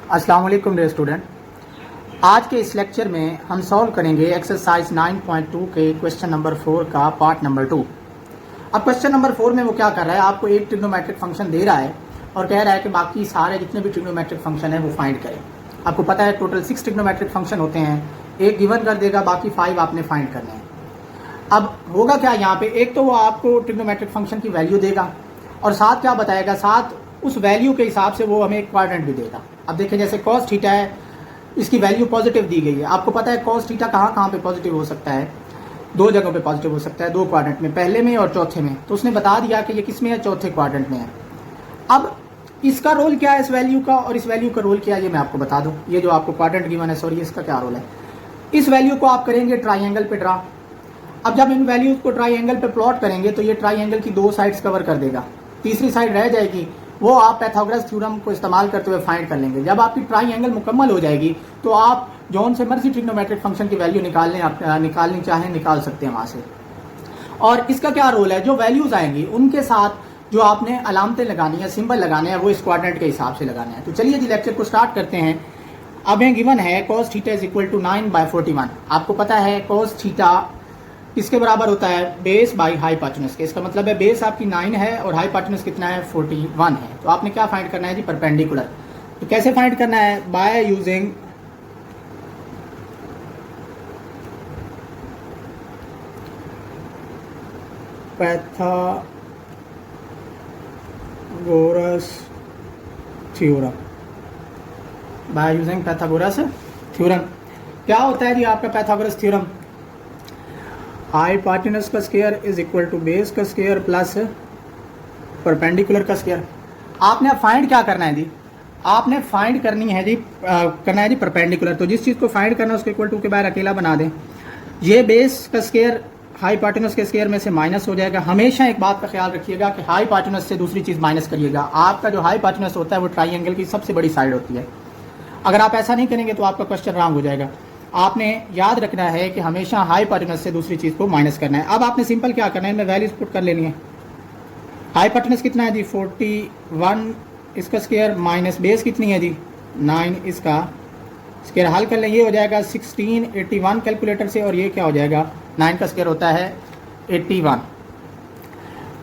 अस्सलाम वालेकुम dear student. आज के इस लेक्चर में हम सॉल्व करेंगे एक्सरसाइज 9.2 के क्वेश्चन नंबर 4 का पार्ट नंबर 2। अब क्वेश्चन नंबर 4 में वो क्या कर रहा है, आपको एक ट्रिग्नोमेट्रिक फंक्शन दे रहा है और कह रहा है कि बाकी सारे जितने भी ट्रिग्नोमेट्रिक फंक्शन है वो फाइंड करें। आपको पता है टोटल 6 ट्रिग्नोमेट्रिक फंक्शन होते हैं, एक गिवन कर देगा, बाकी 5 आपने फाइंड करने हैं। अब होगा क्या यहाँ पे, एक तो वो आपको ट्रिग्नोमेट्रिक फंक्शन की वैल्यू देगा और साथ क्या बताएगा, साथ उस वैल्यू के हिसाब से वो हमें एक क्वाड्रेंट भी देगा। अब देखिए जैसे कॉस थीटा है, इसकी वैल्यू पॉजिटिव दी गई है। आपको पता है कॉस थीटा कहाँ कहाँ पे पॉजिटिव हो सकता है, दो जगहों पे पॉजिटिव हो सकता है, दो क्वाड्रेंट में, पहले में और चौथे में। तो उसने बता दिया कि ये किस में है, चौथे क्वाड्रेंट में है। अब इसका रोल क्या है इस वैल्यू का, और इस वैल्यू का रोल क्या है ये मैं आपको बता दूं। ये जो आपको क्वाड्रेंट गिवन है, सॉरी, इसका क्या रोल है। इस वैल्यू को आप करेंगे ट्राइंगल पे ड्रा। अब जब इन वैल्यूज को ट्राइंगल पे प्लॉट करेंगे तो ये ट्राइंगल की दो साइड्स कवर कर देगा, तीसरी साइड रह जाएगी, वो आप पाइथागोरस थ्योरम को इस्तेमाल करते हुए फाइंड कर लेंगे। जब आपकी ट्राइंगल मुकम्मल हो जाएगी तो आप जौन से मर्जी ट्रिग्नोमेट्रिक फंक्शन की वैल्यू निकालनी चाहें निकाल सकते हैं वहां से। और इसका क्या रोल है, जो वैल्यूज आएंगी उनके साथ जो आपने अलामतें लगानी है, सिंबल लगाने हैं, वो इस क्वाड्रेंट के हिसाब से लगाने हैं। तो चलिए जी लेक्चर को स्टार्ट करते हैं। अब ये गिवन है cos theta is equal to 9/41। आपको पता है cos थीटा किसके बराबर होता है, बेस बाई हाइपोटेन्यूज के। इसका मतलब है बेस आपकी 9 है और हाइपोटेन्यूज कितना है, 41 है। तो आपने क्या फाइंड करना है जी, परपेंडिकुलर। तो कैसे फाइंड करना है, by using Pythagoras theorem. By using Pythagoras theorem क्या होता है जी आपका पैथागोरस थ्योरम, हाइपोटेन्यूज का square is equal to base का स्क्वायर प्लस परपेंडिकुलर का स्क्वायर। आपने अब फाइंड क्या करना है जी, आपने फाइंड करनी है जी करना है जी परपेंडिकुलर। तो जिस चीज़ को फाइंड करना है उसको इक्वल टू के बाहर अकेला बना दें। ये बेस का स्क्वायर हाइपोटेन्यूज के स्क्वायर में से माइनस हो जाएगा। हमेशा एक बात का ख्याल रखिएगा कि हाइपोटेन्यूज से दूसरी चीज़ माइनस करिएगा। आपका जो हाइपोटेन्यूज होता है वो ट्राइंगल की सबसे बड़ी साइड होती है। अगर आप ऐसा नहीं करेंगे तो आपका क्वेश्चन रॉन्ग हो जाएगा। आपने याद रखना है कि हमेशा हाइपोटेन्यूज से दूसरी चीज़ को माइनस करना है। अब आपने सिंपल क्या करना है, इनमें वैल्यूज पुट कर लेनी है। हाइपोटेन्यूज कितना है जी 41 इसका स्क्वायर माइनस बेस कितनी है जी 9 इसका स्क्वायर। हल कर लें, ये हो जाएगा 1681 कैलकुलेटर से, और ये क्या हो जाएगा 9 का स्क्वायर होता है 81।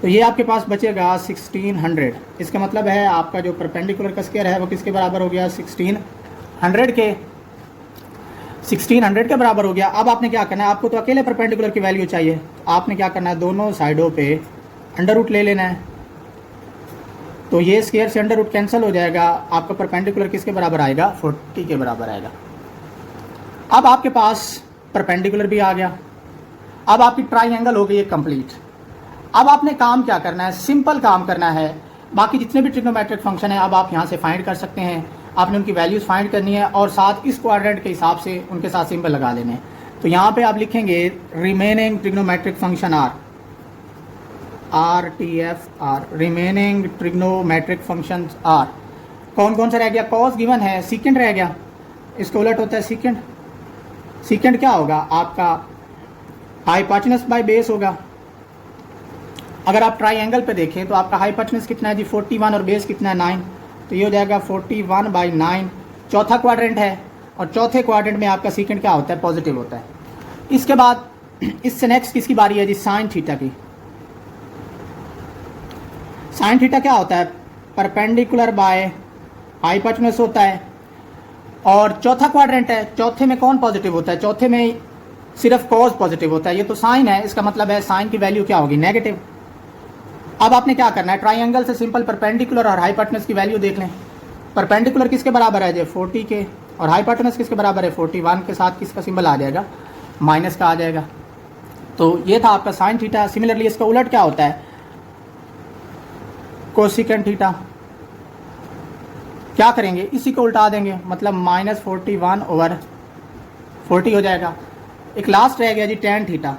तो ये आपके पास बचेगा 1600। इसका मतलब है आपका जो परपेंडिकुलर का स्क्वायर है वो किसके बराबर हो गया, 1600 के बराबर हो गया। अब आपने क्या करना है, आपको तो अकेले परपेंडिकुलर की वैल्यू चाहिए। तो आपने क्या करना है, दोनों साइडों पे अंडर रूट ले लेना है। तो ये स्क्वायर से अंडर रूट कैंसिल हो जाएगा, आपका परपेंडिकुलर किसके बराबर आएगा, 40 के बराबर आएगा। अब आपके पास परपेंडिकुलर भी आ गया। अब आपकी ट्राइंगल हो गई है कंप्लीट। अब आपने काम क्या करना है, सिंपल काम करना है। बाकी जितने भी ट्रिग्नोमेट्रिक फंक्शन है अब आप यहाँ से फाइंड कर सकते हैं। आपने उनकी वैल्यूज फाइंड करनी है और साथ इस क्वाड्रेंट के हिसाब से उनके साथ सिंबल लगा लेने हैं। तो यहाँ पे आप लिखेंगे remaining trigonometric function are T F R, remaining trigonometric function are. कौन कौन सा रह गया, कॉस गिवन है, सीकेंड रह गया, इसको उलट होता है सीकेंड। सीकेंड क्या होगा आपका, हाइपोटेन्यूज बाय बेस होगा। अगर आप ट्राइंगल पे देखें तो आपका हाइपोटेन्यूज कितना है जी 41 और बेस कितना है 9, तो ये हो जाएगा 41/9। चौथा क्वाड्रेंट है और चौथे क्वाड्रेंट में आपका सीकेंड क्या होता है, पॉजिटिव होता है। इसके बाद इससे नेक्स्ट किसकी बारी है जी, साइन थीटा की। साइन थीटा क्या होता है, परपेंडिकुलर बाय हाइपोटेन्यूज होता है और चौथा क्वाड्रेंट है। चौथे में कौन पॉजिटिव होता है, चौथे में सिर्फ कॉस पॉजिटिव होता है। ये तो साइन है, इसका मतलब है साइन की वैल्यू क्या होगी, नेगेटिव। अब आपने क्या करना है, ट्राइंगल से सिंपल परपेंडिकुलर और हाइपोटेन्यूज की वैल्यू देख लें। परपेंडिकुलर किसके बराबर है जी 40 के, और हाइपोटेन्यूज किसके बराबर है 41 के। साथ किसका सिंबल आ जाएगा, माइनस का आ जाएगा। तो ये था आपका साइन थीटा। सिमिलरली इसका उलट क्या होता है, कोसिकेंड थीटा। क्या करेंगे, इसी को उल्टा देंगे, मतलब -41/40 हो जाएगा। एक लास्ट रह गया जी टेन थीटा।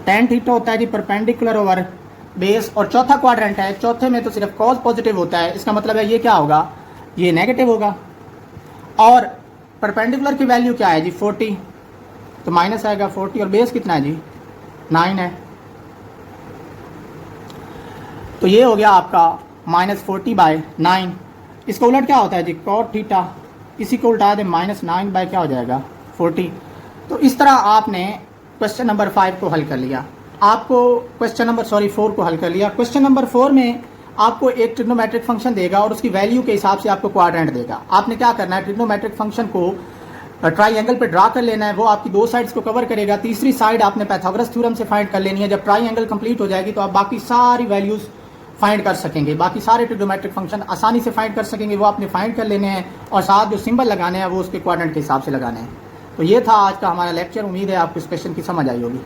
टेन थीटा होता है जी परपेंडिकुलर ओवर बेस और चौथा क्वाड्रेंट है। चौथे में तो सिर्फ कॉस पॉजिटिव होता है, इसका मतलब है ये क्या होगा, ये नेगेटिव होगा। और परपेंडिकुलर की वैल्यू क्या है जी 40, तो माइनस आएगा 40, और बेस कितना है जी 9 है। तो ये हो गया आपका -40/9। इसका उलट क्या होता है जी, कॉट थीटा, इसी को उल्टा दें -9 बाय क्या हो जाएगा 40। तो इस तरह आपने क्वेश्चन नंबर 5 को हल कर लिया। आपको क्वेश्चन नंबर 4 को हल कर लिया। क्वेश्चन नंबर 4 में आपको एक ट्रिग्नोमेट्रिक फंक्शन देगा और उसकी वैल्यू के हिसाब से आपको क्वाड्रेंट देगा। आपने क्या करना है, ट्रिग्नोमेट्रिक फंक्शन को ट्राइंगल पे ड्रा कर लेना है, वो आपकी दो साइड्स को कवर करेगा। तीसरी साइड आपने पाइथागोरस थ्योरम से फाइंड कर लेनी है। जब ट्राइंगल कंप्लीट हो जाएगी तो आप बाकी सारी वैल्यूज फाइंड कर सकेंगे, बाकी सारे ट्रिग्नोमेट्रिक फंक्शन आसानी से फाइंड कर सकेंगे। वो आपने फाइंड कर लेने हैं और साथ जो सिंबल लगाने हैं वो उसके क्वाड्रेंट के हिसाब से लगाने हैं। तो ये था आज का हमारा लेक्चर। उम्मीद है आपको इस क्वेश्चन की समझ आई होगी।